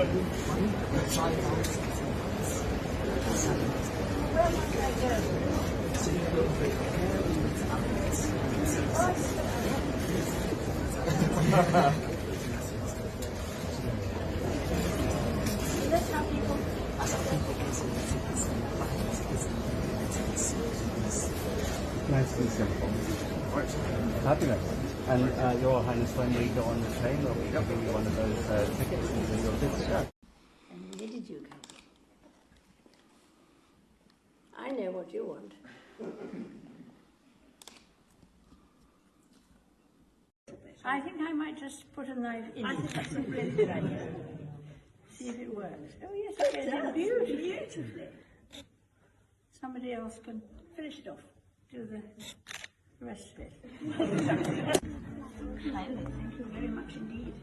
Nice and simple. Fabulous. And Your Highness, when we go on the train, we'll be giving you one of those tickets and your visitor. And where did you go? I know what you want. I think I might just put a knife in it. I think that's a really good idea. See if it works. Oh yes, it does. Beautifully. Somebody else can finish it off. Do the rest of it. Thank you very much indeed.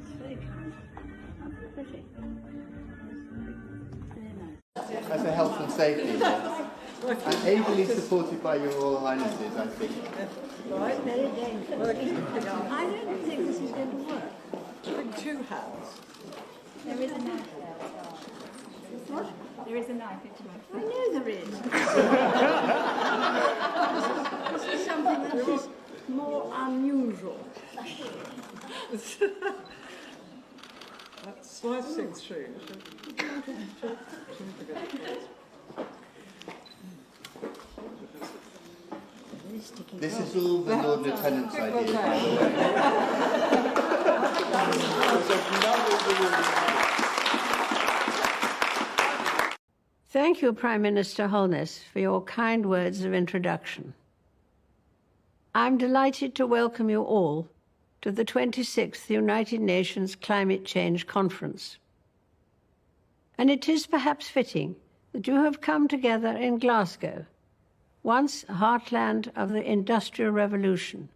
It's very kind. How pretty. Very nice. As a health and safety and ably supported by your Royal Highnesses, I think. Right, very dangerous. I don't think this is going to work. Bring 2 hands. There is a knife there. What? There is a knife, it's I know there is. This is something that is more unusual. That slicing through. This is all the Lord Lieutenant's idea, by the way. Thank you, Prime Minister Holness, for your kind words of introduction. I'm delighted to welcome you all to the 26th United Nations Climate Change Conference. And it is perhaps fitting that you have come together in Glasgow, once a heartland of the Industrial Revolution,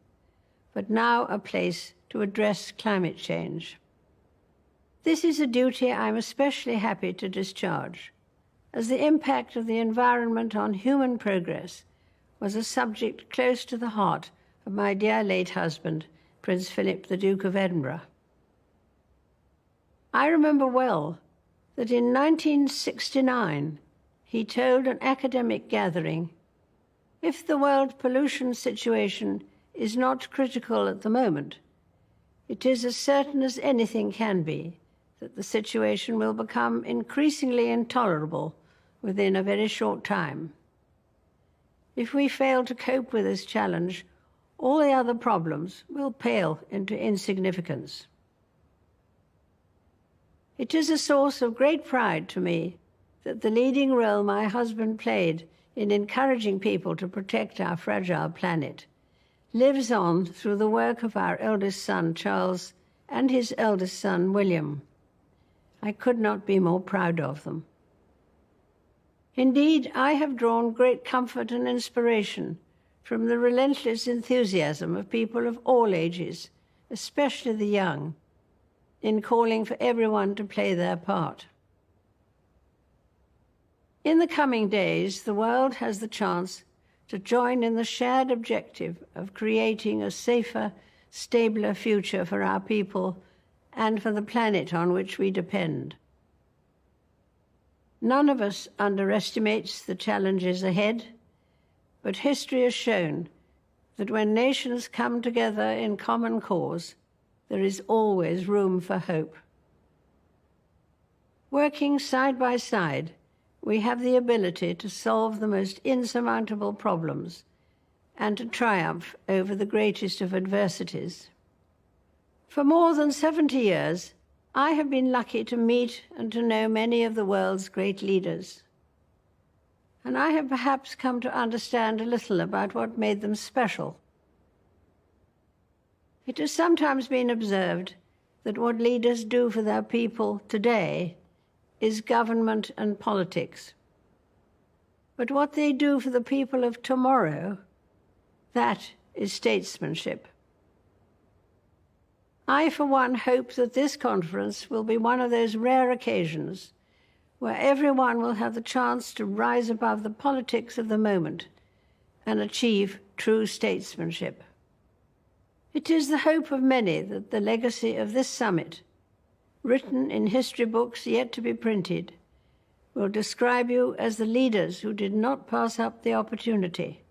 but now a place to address climate change. This is a duty I'm especially happy to discharge, as the impact of the environment on human progress was a subject close to the heart of my dear late husband, Prince Philip, the Duke of Edinburgh. I remember well that in 1969 he told an academic gathering, "If the world pollution situation is not critical at the moment, it is as certain as anything can be that the situation will become increasingly intolerable within a very short time. If we fail to cope with this challenge, all the other problems will pale into insignificance." It is a source of great pride to me that the leading role my husband played in encouraging people to protect our fragile planet lives on through the work of our eldest son, Charles, and his eldest son, William. I could not be more proud of them. Indeed, I have drawn great comfort and inspiration from the relentless enthusiasm of people of all ages, especially the young, in calling for everyone to play their part. In the coming days, the world has the chance to join in the shared objective of creating a safer, stabler future for our people and for the planet on which we depend. None of us underestimates the challenges ahead, but history has shown that when nations come together in common cause, there is always room for hope. Working side by side, we have the ability to solve the most insurmountable problems and to triumph over the greatest of adversities. For more than 70 years, I have been lucky to meet and to know many of the world's great leaders. And I have perhaps come to understand a little about what made them special. It has sometimes been observed that what leaders do for their people today is government and politics. But what they do for the people of tomorrow, that is statesmanship. I, for one, hope that this conference will be one of those rare occasions where everyone will have the chance to rise above the politics of the moment and achieve true statesmanship. It is the hope of many that the legacy of this summit written in history books yet to be printed, will describe you as the leaders who did not pass up the opportunity,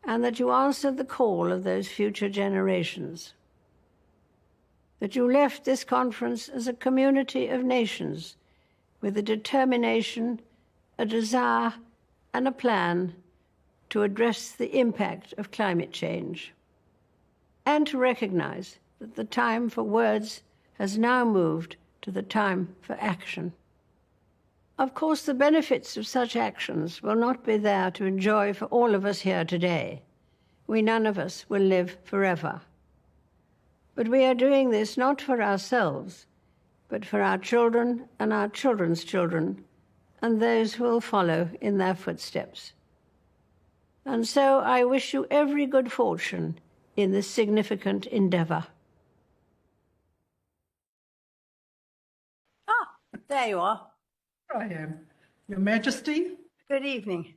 and that you answered the call of those future generations. That you left this conference as a community of nations with a determination, a desire, and a plan to address the impact of climate change, and to recognize that the time for words has now moved to the time for action. Of course, the benefits of such actions will not be there to enjoy for all of us here today. We none of us will live forever. But we are doing this not for ourselves, but for our children and our children's children, and those who will follow in their footsteps. And so I wish you every good fortune in this significant endeavor. Ah, there you are. I am. Your Majesty, Good evening.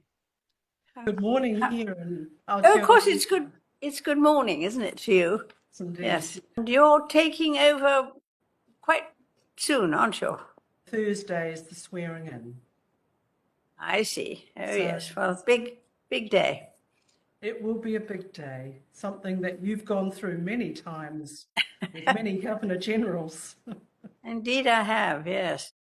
good morning here in Oh, of course, it's good. It's good morning, isn't it, to you? Indeed. Yes. And you're taking over quite soon, aren't you? Thursday is the swearing in. I see. Oh, So- yes. Well, big day. It will be a big day, something that you've gone through many times with many Governor Generals. Indeed, I have, yes.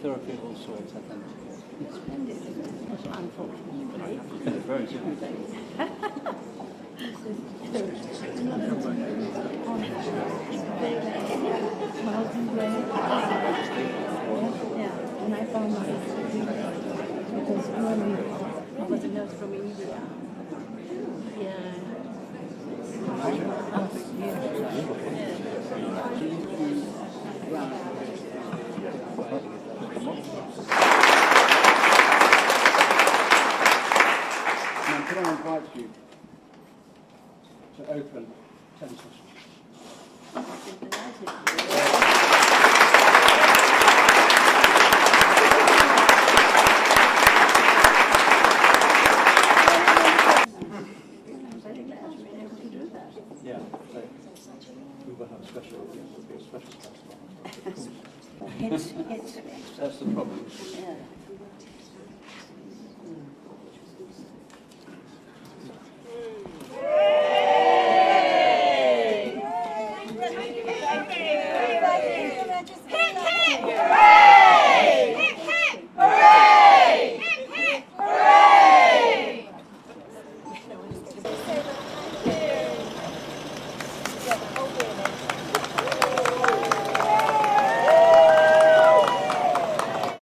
There are people all sorts, I think. Splendid. Unfortunately. Very good. Yeah, and I found my because normally I was a nurse from India. Yeah. Now, could I invite you to open 10 sessions? Yeah, so we will have a special, it will be a special class. It's That's the problem. yeah.